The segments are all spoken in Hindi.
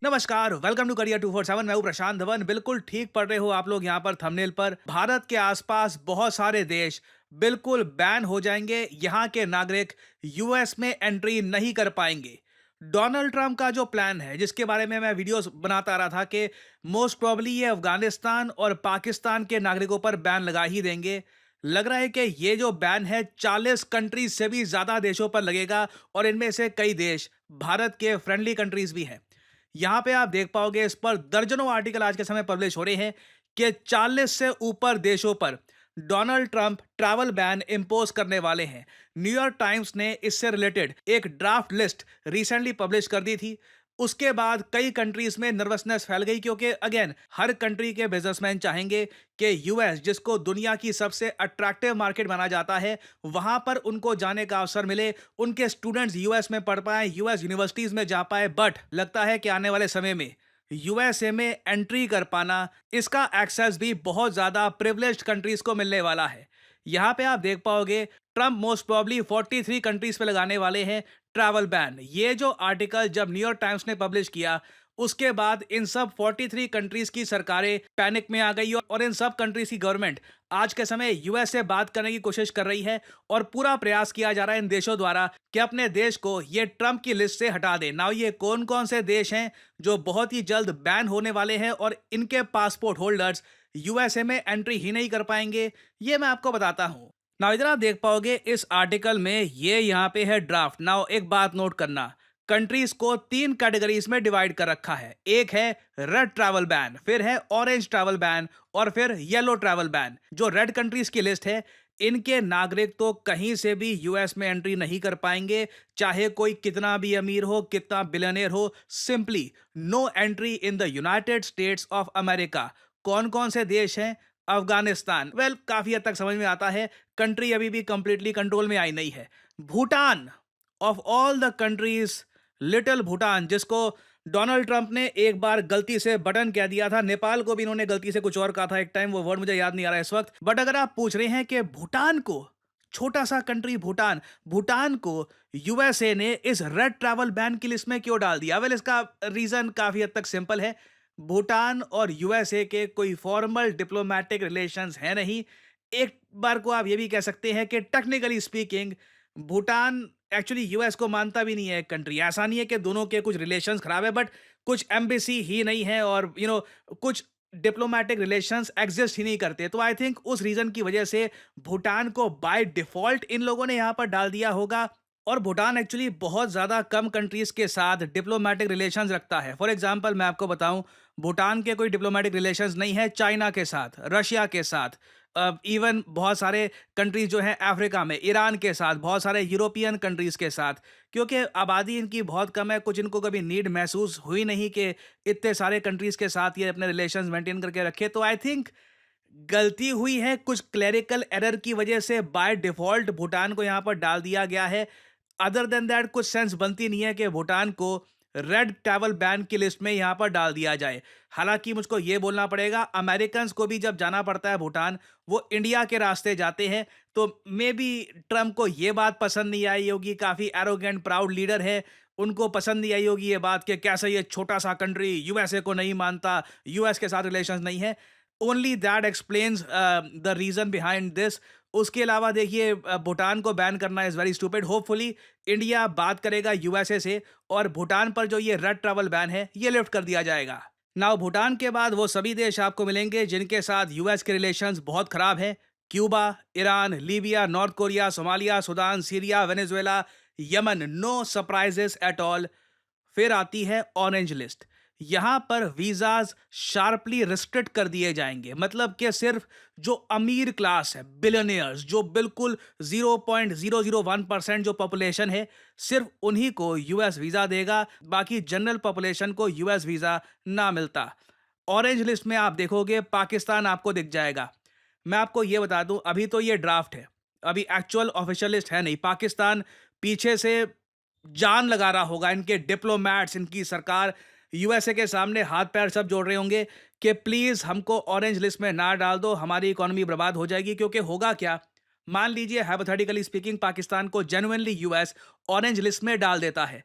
नमस्कार, वेलकम टू करियर 247। मैं हूं प्रशांत धवन। बिल्कुल ठीक पढ़ रहे हो आप लोग यहाँ पर थंबनेल पर। भारत के आसपास बहुत सारे देश बिल्कुल बैन हो जाएंगे। यहाँ के नागरिक यूएस में एंट्री नहीं कर पाएंगे। डोनाल्ड ट्रंप का जो प्लान है, जिसके बारे में मैं वीडियोस बनाता रहा था कि मोस्ट प्रोबेबली ये अफगानिस्तान और पाकिस्तान के नागरिकों पर बैन लगा ही देंगे। लग रहा है कि ये जो बैन है 40 कंट्रीज से भी ज्यादा देशों पर लगेगा और इनमें से कई देश भारत के फ्रेंडली कंट्रीज भी हैं। यहाँ पे आप देख पाओगे, इस पर दर्जनों आर्टिकल आज के समय पब्लिश हो रहे हैं कि 40 से ऊपर देशों पर Donald Trump travel ban impose करने वाले हैं। न्यूयॉर्क टाइम्स ने इससे रिलेटेड एक ड्राफ्ट लिस्ट रिसेंटली पब्लिश कर दी थी। उसके बाद कई कंट्रीज में नर्वसनेस फैल गई, क्योंकि अगेन हर कंट्री के बिजनेसमैन चाहेंगे कि यूएस, जिसको दुनिया की सबसे अट्रैक्टिव मार्केट माना जाता है, वहां पर उनको जाने का अवसर मिले, उनके स्टूडेंट्स यूएस में पढ़ पाए, यूएस यूनिवर्सिटीज में जा पाए। बट लगता है कि आने वाले समय में यूएसए में एंट्री कर पाना, इसका एक्सेस भी बहुत ज्यादा प्रिविलेज्ड कंट्रीज को मिलने वाला है। यहां पे आप देख पाओगे ट्रंप मोस्ट प्रोबेबली 43 कंट्रीज पे लगाने वाले हैं ट्रैवल बैन। ये जो आर्टिकल जब न्यूयॉर्क टाइम्स ने पब्लिश किया, उसके बाद इन सब 43 कंट्रीज की सरकारें पैनिक में आ गई और इन सब कंट्रीज की गवर्नमेंट आज के समय यूएस से बात करने की कोशिश कर रही है और पूरा प्रयास किया जा रहा है इन देशों द्वारा कि अपने देश को ये ट्रंप की लिस्ट से हटा दे। नाउ ये कौन कौन से देश हैं जो बहुत ही जल्द बैन होने वाले हैं और इनके पासपोर्ट होल्डर्स यूएसए में एंट्री ही नहीं कर पाएंगे, ये मैं आपको बताता हूं। नाउ इधर आप देख पाओगे इस आर्टिकल में ये यहाँ पे है ड्राफ्ट। नाउ एक बात नोट करना, कंट्रीज को 3 कैटेगरीज में डिवाइड कर रखा है। एक है रेड ट्रैवल बैन, फिर है ऑरेंज ट्रैवल बैन और फिर येलो ट्रैवल बैन। जो रेड कंट्रीज की लिस्ट है, इनके नागरिक तो कहीं से भी यूएस में एंट्री नहीं कर पाएंगे, चाहे कोई कितना भी अमीर हो, कितना बिलियनियर हो। Simply no entry in the United States of America. कौन कौन से देश हैं? अफगानिस्तान, वेल काफी हद तक समझ में आता है, कंट्री अभी भी कंप्लीटली कंट्रोल में आई नहीं है। Bhutan, of all the countries, little Bhutan, जिसको डोनाल्ड ट्रंप ने एक बार गलती से बटन कह दिया था। नेपाल को भी इन्होंने गलती से कुछ और कहा था एक टाइम, वो वर्ड मुझे याद नहीं आ रहा है इस वक्त। बट अगर आप पूछ रहे हैं कि भूटान को, छोटा सा कंट्री भूटान, भूटान को यूएसए ने इस रेड ट्रैवल बैन की लिस्ट में क्यों डाल दिया? वेल इसका रीजन काफी हद तक सिंपल है। भूटान और यूएसए के कोई फॉर्मल डिप्लोमेटिक रिलेशंस है नहीं। एक बार को आप ये भी कह सकते हैं कि technically speaking Bhutan actually US को मानता भी नहीं है। एक कंट्री, ऐसा नहीं है कि दोनों के कुछ रिलेशंस खराब है, बट कुछ एम्बेसी ही नहीं है और कुछ डिप्लोमेटिक रिलेशंस एग्जिस्ट ही नहीं करते। तो आई थिंक उस रीजन की वजह से भूटान को बाय डिफॉल्ट इन लोगों ने यहां पर डाल दिया होगा। और भूटान एक्चुअली बहुत ज़्यादा कम कंट्रीज़ के साथ डिप्लोमेटिक रिलेशंस रखता है। फॉर एग्जांपल मैं आपको बताऊं, भूटान के कोई डिप्लोमेटिक रिलेशंस नहीं है चाइना के साथ, रशिया के साथ, इवन बहुत सारे कंट्रीज जो हैं अफ्रीका में, ईरान के साथ, बहुत सारे यूरोपियन कंट्रीज़ के साथ। क्योंकि आबादी इनकी बहुत कम है, कुछ इनको कभी नीड महसूस हुई नहीं कि इतने सारे कंट्रीज़ के साथ ये अपने रिलेशंस मेंटेन करके रखे। तो आई थिंक गलती हुई है, कुछ क्लरिकल एरर की वजह से बाय डिफ़ॉल्ट भूटान को यहाँ पर डाल दिया गया है। अदर देन दैट कुछ सेंस बनती नहीं है कि भूटान को रेड ट्रैवल बैन की लिस्ट में यहाँ पर डाल दिया जाए। हालांकि मुझको ये बोलना पड़ेगा, अमेरिकन को भी जब जाना पड़ता है भूटान, वो इंडिया के रास्ते जाते हैं, तो मे बी ट्रम्प को ये बात पसंद नहीं आई होगी। काफ़ी एरोगेंट प्राउड लीडर है, उनको पसंद नहीं आई होगी ये बात कि कैसे ये छोटा सा कंट्री यूएसए को नहीं मानता, यूएस के साथ रिलेशन नहीं है। Only that explains the reason behind this. उसके अलावा देखिए, भूटान को बैन करना is very stupid. Hopefully India बात करेगा यूएसए से और भूटान पर जो ये रेड ट्रैवल बैन है ये लिफ्ट कर दिया जाएगा। नाउ भूटान के बाद वो सभी देश आपको मिलेंगे जिनके साथ यूएस के रिलेशंस बहुत ख़राब हैं। Cuba, Iran, Libya, North Korea, Somalia, Sudan, Syria, Venezuela, Yemen. No surprises at all. फिर आती है ऑरेंज लिस्ट। यहां पर वीजाज शार्पली रिस्ट्रिक्ट कर दिए जाएंगे, मतलब कि सिर्फ जो अमीर क्लास है, बिलियनियर्स, जो बिल्कुल 0.001% जो पॉपुलेशन है, सिर्फ उन्हीं को यूएस वीजा देगा। बाकी जनरल पॉपुलेशन को यूएस वीजा ना मिलता। ऑरेंज लिस्ट में आप देखोगे पाकिस्तान आपको दिख जाएगा। मैं आपको ये बता दूं, अभी तो ये ड्राफ्ट है, अभी एक्चुअल ऑफिशियल लिस्ट है नहीं। पाकिस्तान पीछे से जान लगा रहा होगा, इनके डिप्लोमैट्स, इनकी सरकार यूएसए के सामने हाथ पैर सब जोड़ रहे होंगे कि प्लीज हमको ऑरेंज लिस्ट में ना डाल दो, हमारी इकोनॉमी बर्बाद हो जाएगी। क्योंकि होगा क्या, मान लीजिए हाइपोथेटिकली स्पीकिंग, पाकिस्तान को जेन्युइनली यूएस ऑरेंज लिस्ट में डाल देता है,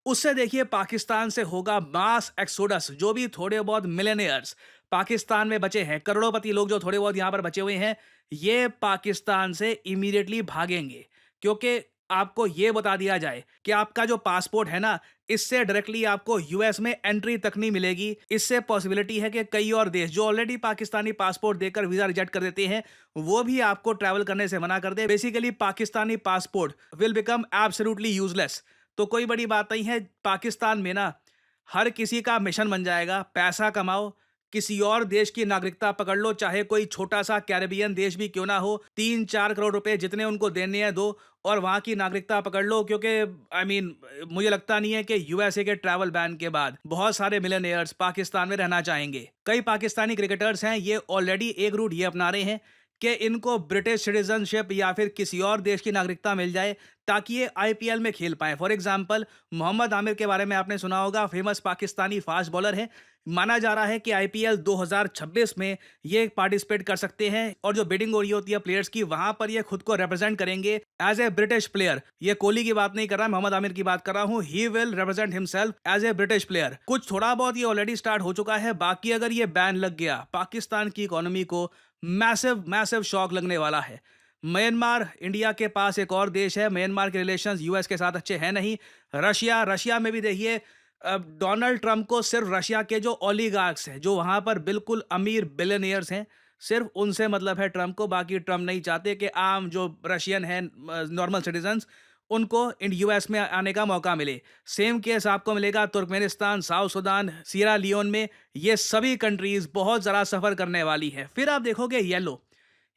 उससे देखिए पाकिस्तान से होगा मास एक्सोडस। जो भी थोड़े बहुत मिलेनियर्स पाकिस्तान में बचे हैं, करोड़पति लोग जो थोड़े बहुत यहाँ पर बचे हुए हैं, ये पाकिस्तान से इमीडिएटली भागेंगे। क्योंकि आपको ये बता दिया जाए कि आपका जो पासपोर्ट है ना, इससे डायरेक्टली आपको यूएस में एंट्री तक नहीं मिलेगी। इससे पॉसिबिलिटी है कि कई और देश जो ऑलरेडी पाकिस्तानी पासपोर्ट देकर वीजा रिजेक्ट कर देते हैं, वो भी आपको ट्रैवल करने से मना कर दे। Basically Pakistani passport will become absolutely useless. तो कोई बड़ी बात नहीं है। पाकिस्तान में ना हर किसी का मिशन बन जाएगा, पैसा कमाओ, किसी और देश की नागरिकता पकड़ लो, चाहे कोई छोटा सा कैरेबियन देश भी क्यों ना हो। 3-4 करोड़ रुपए जितने उनको देने हैं दो और वहां की नागरिकता पकड़ लो। क्योंकि मुझे लगता नहीं है कि यूएसए के ट्रैवल बैन के बाद बहुत सारे मिलियनेयर्स पाकिस्तान में रहना चाहेंगे। कई पाकिस्तानी क्रिकेटर्स हैं, ये ऑलरेडी एक रूट ये अपना रहे हैं कि इनको ब्रिटिश सिटीजनशिप या फिर किसी और देश की नागरिकता मिल जाए ताकि ये आईपीएल में खेल पाए। फॉर एग्जांपल, मोहम्मद आमिर के बारे में आपने सुना होगा, फेमस पाकिस्तानी फास्ट बॉलर है। माना जा रहा है कि आईपीएल 2026 में ये पार्टिसिपेट कर सकते हैं और जो बिडिंग हो रही होती है प्लेयर्स की, वहां पर ये खुद को रिप्रेजेंट करेंगे एज ए ब्रिटिश प्लेयर। ये कोहली की बात नहीं कर रहा, मोहम्मद आमिर की बात कर रहा हूं। He will represent himself as a British player. कुछ थोड़ा बहुत ये ऑलरेडी स्टार्ट हो चुका है। बाकी अगर ये बैन लग गया, पाकिस्तान की इकोनॉमी को मैसिव मैसिव शॉक लगने वाला है। म्यांमार, इंडिया के पास एक और देश है, म्यांमार के रिलेशंस यूएस के साथ अच्छे हैं नहीं। रशिया में भी देखिए, अब डोनाल्ड ट्रंप को सिर्फ रशिया के जो ओलिगार्क्स हैं, जो वहां पर बिल्कुल अमीर बिलियनियर्स हैं, सिर्फ उनसे मतलब है ट्रंप को। बाकी ट्रंप नहीं चाहते कि आम जो रशियन हैं, नॉर्मल सिटीजन्स, उनको इन यूएस में आने का मौका मिले। सेम केस आपको मिलेगा Turkmenistan, South Sudan, Sierra Leone में। ये सभी कंट्रीज बहुत ज़रा सफ़र करने वाली है। फिर आप देखोगे येलो,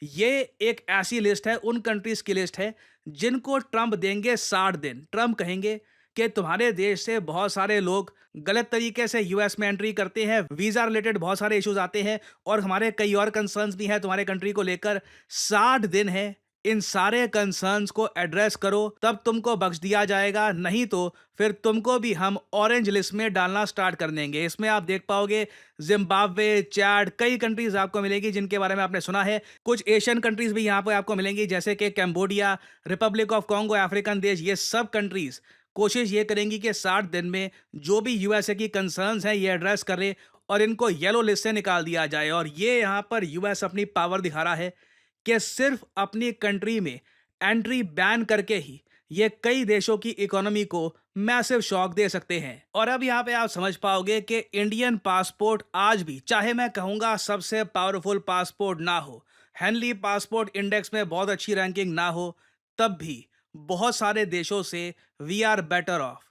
ये एक ऐसी लिस्ट है, उन कंट्रीज की लिस्ट है जिनको ट्रंप देंगे 60 दिन। ट्रंप कहेंगे कि तुम्हारे देश से बहुत सारे लोग गलत तरीके से यूएस में एंट्री करते हैं, वीजा रिलेटेड बहुत सारे इश्यूज आते हैं और हमारे कई और कंसर्न्स भी हैं तुम्हारे कंट्री को लेकर। 60 दिन है, इन सारे कंसर्न्स को एड्रेस करो, तब तुमको बख्श दिया जाएगा। नहीं तो फिर तुमको भी हम ऑरेंज लिस्ट में डालना स्टार्ट कर देंगे। इसमें आप देख पाओगे जिम्बाब्वे, चैड, कई कंट्रीज आपको मिलेंगी जिनके बारे में आपने सुना है। कुछ एशियन कंट्रीज भी यहाँ पे आपको मिलेंगी, जैसे कि Cambodia, Republic of Congo, African देश। ये सब कंट्रीज कोशिश ये करेंगी कि 60 दिन में जो भी यूएसए की कंसर्न्स हैं ये एड्रेस करें और इनको येलो लिस्ट से निकाल दिया जाए। और ये यहाँ पर यूएस अपनी पावर दिखा रहा है कि सिर्फ अपनी कंट्री में एंट्री बैन करके ही ये कई देशों की इकोनॉमी को मैसिव शॉक दे सकते हैं। और अब यहाँ पे आप समझ पाओगे कि इंडियन पासपोर्ट आज भी, चाहे मैं कहूँगा सबसे पावरफुल पासपोर्ट ना हो, हेनली पासपोर्ट इंडेक्स में बहुत अच्छी रैंकिंग ना हो, तब भी बहुत सारे देशों से वी आर बेटर ऑफ।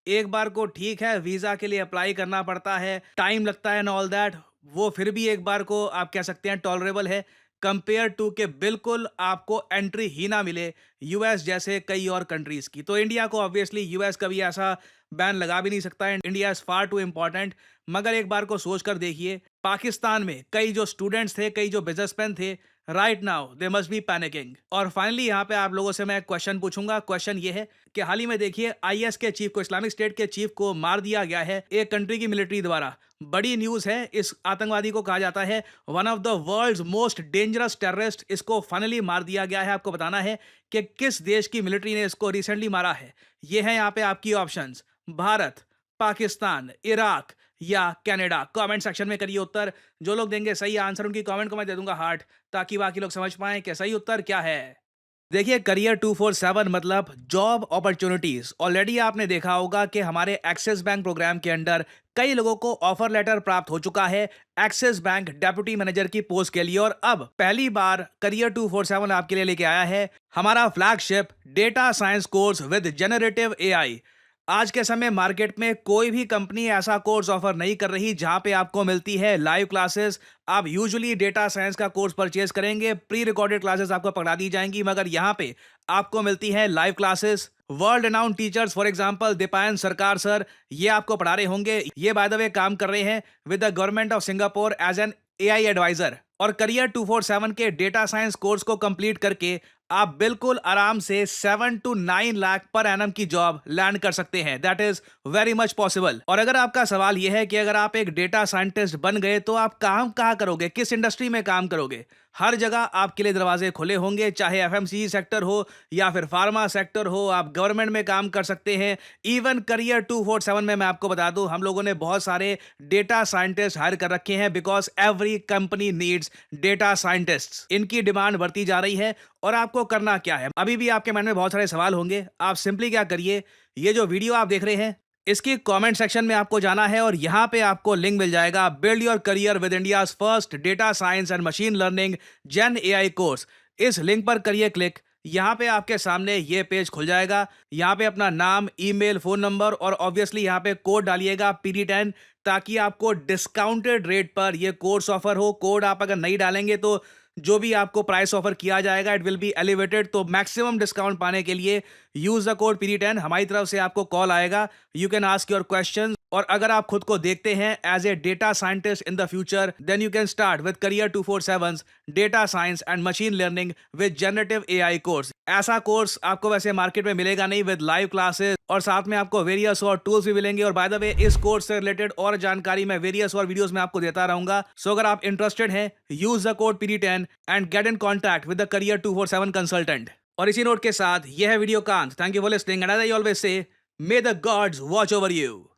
एक बार को ठीक है, वीज़ा के लिए अप्लाई करना पड़ता है, टाइम लगता है एंड ऑल दैट, वो फिर भी एक बार को आप कह सकते हैं टॉलरेबल है, कंपेयर टू के बिल्कुल आपको एंट्री ही ना मिले यूएस जैसे कई और कंट्रीज की। तो इंडिया को ऑब्वियसली यूएस कभी ऐसा बैन लगा भी नहीं सकता है। India is far two important. मगर एक बार को सोच कर देखिए, पाकिस्तान में कई जो स्टूडेंट्स थे, कई जो बिजनेसमैन थे, right now they must be panicking. और फाइनली यहाँ पे आप लोगों से मैं क्वेश्चन पूछूंगा। क्वेश्चन ये है कि हाल ही में देखिए आईएस के चीफ को, इस्लामिक स्टेट के चीफ को मार दिया गया है एक कंट्री की मिलिट्री द्वारा। बड़ी न्यूज है। इस आतंकवादी को कहा जाता है one of the world's most dangerous terrorist. इसको फाइनली मार दिया गया है। आपको बताना है कि किस देश की मिलिट्री ने इसको रिसेंटली मारा है। ये है यहाँ पे आपकी ऑप्शंस, भारत, पाकिस्तान, इराक या कनाडा। कमेंट सेक्शन में करिए उत्तर। जो लोग देंगे सही आंसर उनकी कमेंट को मैं दे दूंगा हार्ट, ताकि बाकी लोग समझ पाएं कि सही उत्तर क्या है। देखिए, करियर 247 मतलब जॉब अपॉर्चुनिटीज। ऑलरेडी आपने देखा होगा कि हमारे एक्सिस बैंक प्रोग्राम के अंडर कई लोगों को ऑफर लेटर प्राप्त हो चुका है एक्सिस बैंक डेप्यूटी मैनेजर की पोस्ट के लिए। और अब पहली बार करियर 247 आपके लिए लेके आया है हमारा flagship data science course with generative AI. आज के समय मार्केट में कोई भी कंपनी ऐसा कोर्स ऑफर नहीं कर रही जहां पे आपको मिलती है लाइव क्लासेस। आप यूजुअली डेटा साइंस का कोर्स परचेज करेंगे, प्री रिकॉर्डेड क्लासेस आपको पकड़ा दी जाएंगी, मगर यहां पे आपको मिलती है live classes. World renowned teachers, for example Deepayan सरकार सर, ये आपको पढ़ा रहे होंगे। ये बाय द वे काम कर रहे हैं with the government of Singapore as an AI adviser. और करियर 247 के डेटा साइंस कोर्स को कंप्लीट करके आप बिल्कुल आराम से 7 to 9 लाख पर एनम की जॉब लैंड कर सकते हैं। That is very much possible. और अगर आपका सवाल यह है कि अगर आप एक डेटा साइंटिस्ट बन गए तो आप काम कहाँ करोगे, किस इंडस्ट्री में काम करोगे, हर जगह आपके लिए दरवाजे खुले होंगे, चाहे एफएमसीजी सेक्टर हो या फिर फार्मा सेक्टर हो, आप गवर्नमेंट में काम कर सकते हैं। इवन करियर 247 में मैं आपको बता दूं, हम लोगों ने बहुत सारे डेटा साइंटिस्ट हायर कर रखे हैं because every company needs data scientists. इनकी डिमांड बढ़ती जा रही है। और आपको करना क्या है, अभी भी आपके मन में बहुत सारे सवाल होंगे। आप सिंपली क्या करिए, ये जो वीडियो आप देख रहे हैं इसकी कमेंट सेक्शन में आपको जाना है और यहां पे आपको लिंक मिल जाएगा build your career with India's first data science and machine learning gen AI course. इस लिंक पर करिए क्लिक। यहां पे आपके सामने ये पेज खुल जाएगा। यहां पे अपना नाम, ईमेल, फोन नंबर और ऑब्वियसली यहां पे कोड डालिएगा PD10, ताकि आपको डिस्काउंटेड रेट पर ये कोर्स ऑफर हो। कोड आप अगर नहीं डालेंगे तो जो भी आपको प्राइस ऑफर किया जाएगा इट विल बी एलिवेटेड। तो मैक्सिमम डिस्काउंट पाने के लिए यूज द कोड PD10। हमारी तरफ से आपको कॉल आएगा, you can ask your questions. और अगर आप खुद को देखते हैं as a data scientist in the future, then you can start with career 247 data science and machine learning with generative AI course. ऐसा कोर्स आपको वैसे मार्केट में मिलेगा नहीं, विद लाइव क्लासेस और साथ में आपको वेरियस और टूल्स भी मिलेंगे। और बाय द वे, इस कोर्स से रिलेटेड और जानकारी मैं वेरियस और वीडियोस में आपको देता रहूंगा। सो अगर आप इंटरेस्टेड हैं, use the code PD10 and get in contact with the career 247 consultant. और इसी नोट के साथ यह है वीडियो कांत। Thank you for listening and as I always say, may the gods watch over you.